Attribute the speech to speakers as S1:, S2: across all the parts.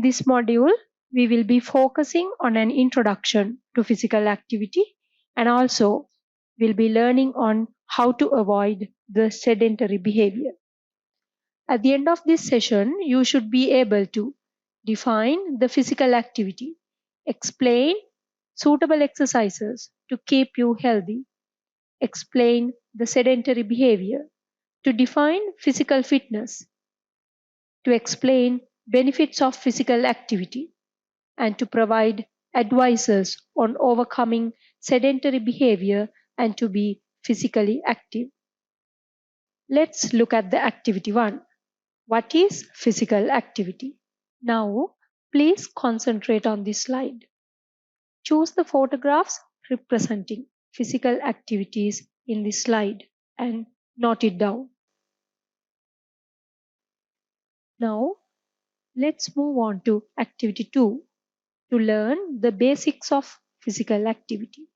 S1: this module, we will be focusing on an introduction to physical activity, and also we'll be learning on how to avoid the sedentary behavior. At the end of this session, you should be able to define the physical activity, explain suitable exercises to keep you healthy, explain the sedentary behavior, to define physical fitness, to explain benefits of physical activity, and to provide advices on overcoming sedentary behavior and to be physically active. Let's look at the activity 1. What is physical activity? Now, please concentrate on this slide. Choose the photographs representing physical activities in this slide and note it down. Now, let's move on to activity 2 to learn the basics of physical activity.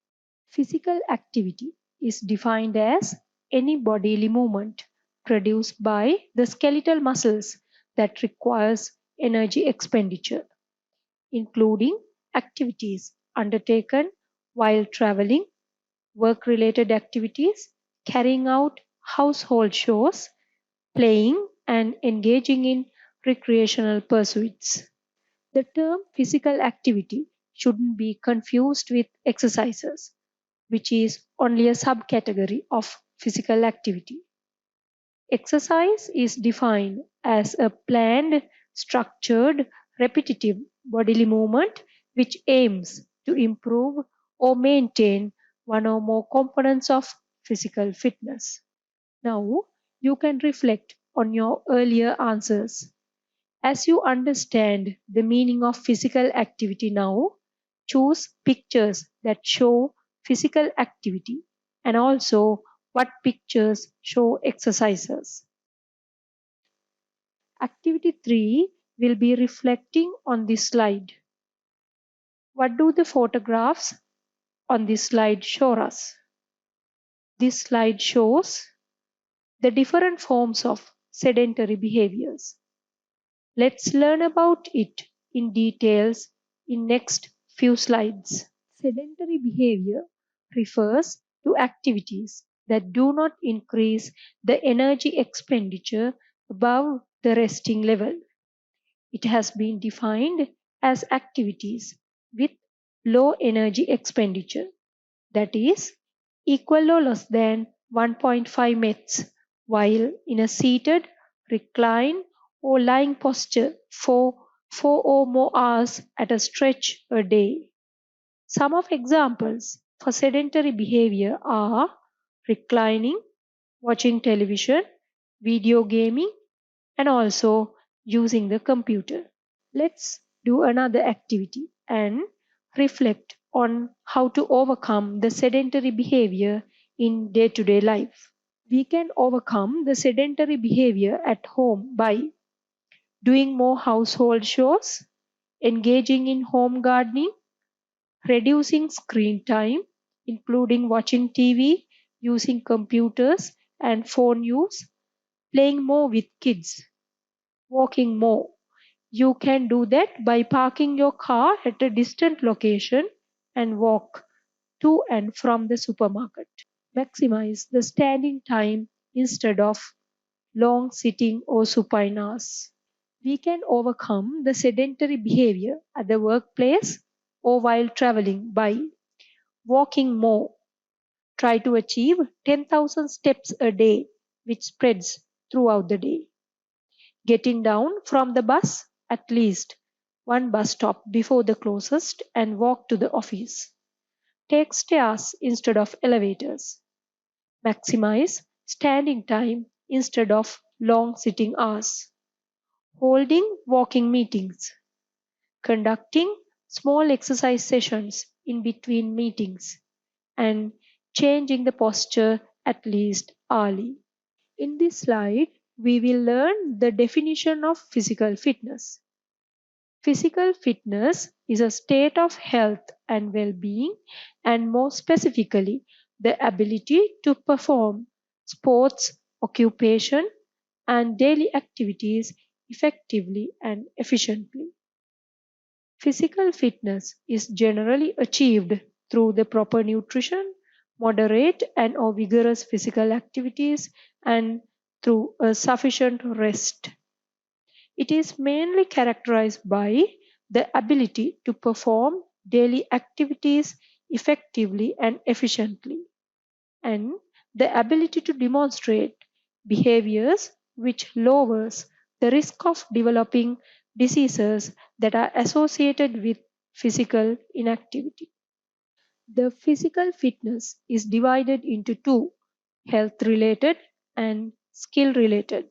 S1: Physical activity is defined as any bodily movement produced by the skeletal muscles that requires energy expenditure, including activities undertaken while traveling, work-related activities, carrying out household chores, playing, and engaging in recreational pursuits. The term physical activity shouldn't be confused with exercises, which is only a subcategory of physical activity. Exercise is defined as a planned, structured, repetitive bodily movement which aims to improve or maintain one or more components of physical fitness. Now, you can reflect on your earlier answers. As you understand the meaning of physical activity now, choose pictures that show physical activity and also what pictures show exercises. Activity 3 will be reflecting on this slide. What do the photographs on this slide show us? This slide shows the different forms of sedentary behaviors. Let's learn about it in details in next few slides. Sedentary behavior refers to activities that do not increase the energy expenditure above the resting level. It has been defined as activities with low energy expenditure, that is, equal or less than 1.5 METs, while in a seated, recline, or lying posture for 4 or more hours at a stretch a day. Some of examples for sedentary behavior are reclining, watching television, video gaming, and also using the computer. Let's do another activity and reflect on how to overcome the sedentary behavior in day-to-day life. We can overcome the sedentary behavior at home by doing more household chores, engaging in home gardening, reducing screen time, including watching TV, using computers and phone use, playing more with kids, walking more. You can do that by parking your car at a distant location and walk to and from the supermarket. Maximize the standing time instead of long sitting or supine hours. We can overcome the sedentary behavior at the workplace or while traveling by walking more. Try to achieve 10,000 steps a day, which spreads throughout the day. Getting down from the bus at least one bus stop before the closest and walk to the office. Take stairs instead of elevators. Maximize standing time instead of long sitting hours. Holding walking meetings. Conducting small exercise sessions in between meetings. And changing the posture at least hourly. In this slide, we will learn the definition of physical fitness. Physical fitness is a state of health and well-being, and more specifically, the ability to perform sports, occupation, and daily activities effectively and efficiently. Physical fitness is generally achieved through the proper nutrition, moderate and or vigorous physical activities, and through a sufficient rest. It is mainly characterized by the ability to perform daily activities effectively and efficiently, and the ability to demonstrate behaviors which lowers the risk of developing diseases that are associated with physical inactivity. The physical fitness is divided into two: health related and skill related.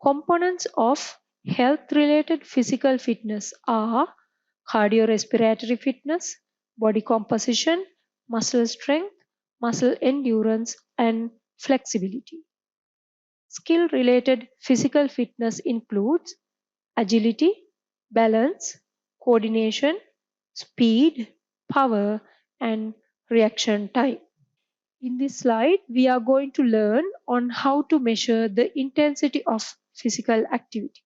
S1: Components of health related physical fitness are cardiorespiratory fitness, body composition, muscle strength, muscle endurance, and flexibility. Skill related physical fitness includes agility, balance, coordination, speed, power, and reaction time. In this slide, we are going to learn on how to measure the intensity of physical activity.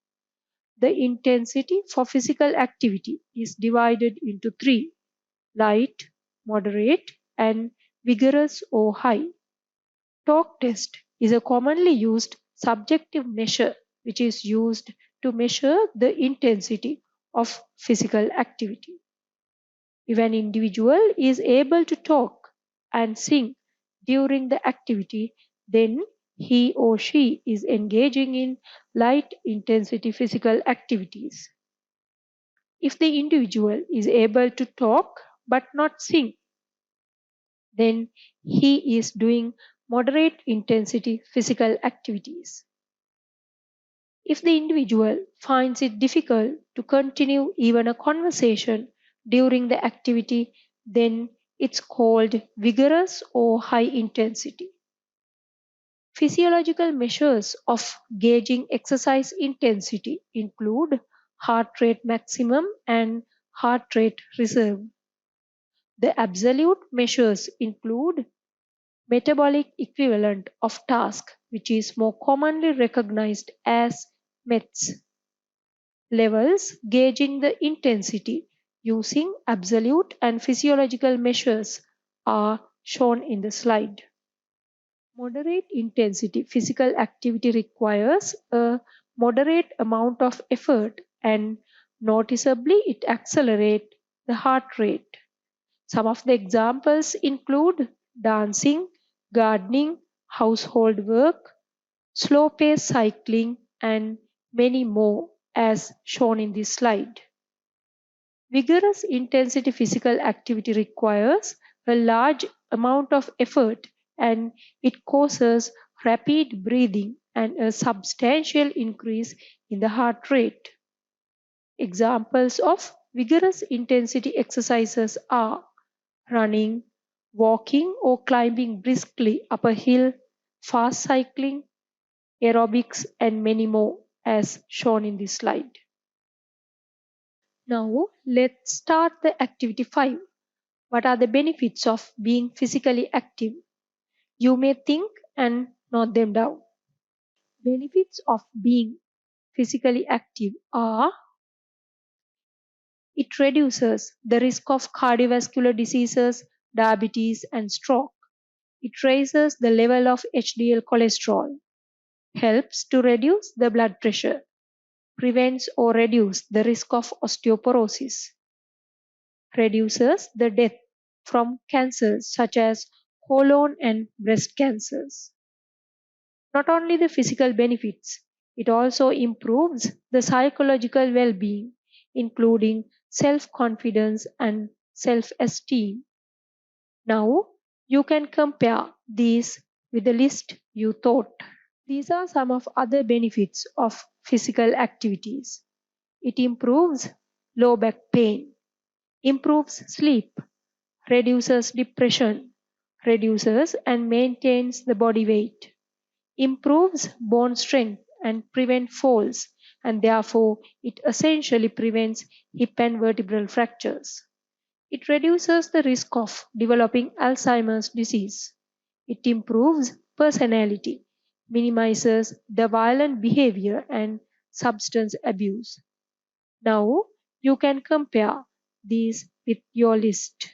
S1: The intensity for physical activity is divided into three: light, moderate, and vigorous or high. Talk test is a commonly used subjective measure which is used to measure the intensity of physical activity. If an individual is able to talk and sing during the activity, then he or she is engaging in light intensity physical activities. If the individual is able to talk but not sing, then he is doing moderate intensity physical activities. If the individual finds it difficult to continue even a conversation during the activity, then it's called vigorous or high intensity. Physiological measures of gauging exercise intensity include heart rate maximum and heart rate reserve. The absolute measures include metabolic equivalent of task, which is more commonly recognized as METs. Levels gauging the intensity using absolute and physiological measures are shown in the slide. Moderate intensity physical activity requires a moderate amount of effort and noticeably it accelerates the heart rate. Some of the examples include dancing, gardening, household work, slow pace cycling, and many more as shown in this slide. Vigorous intensity physical activity requires a large amount of effort and it causes rapid breathing and a substantial increase in the heart rate. Examples of vigorous intensity exercises are running, walking or climbing briskly up a hill, fast cycling, aerobics, and many more as shown in this slide. Now let's start the activity 5. What are the benefits of being physically active? You may think and note them down. Benefits of being physically active are: it reduces the risk of cardiovascular diseases, diabetes, and stroke. It raises the level of HDL cholesterol, helps to reduce the blood pressure, prevents or reduces the risk of osteoporosis, reduces the death from cancers such as colon and breast cancers. Not only the physical benefits, it also improves the psychological well being, including self confidence and self esteem. Now, you can compare these with the list you thought. These are some of other benefits of physical activities. It improves low back pain, improves sleep, reduces depression, reduces and maintains the body weight, improves bone strength and prevent falls, and therefore it essentially prevents hip and vertebral fractures. It reduces the risk of developing Alzheimer's disease. It improves personality, minimizes the violent behavior and substance abuse. Now, You can compare these with your list.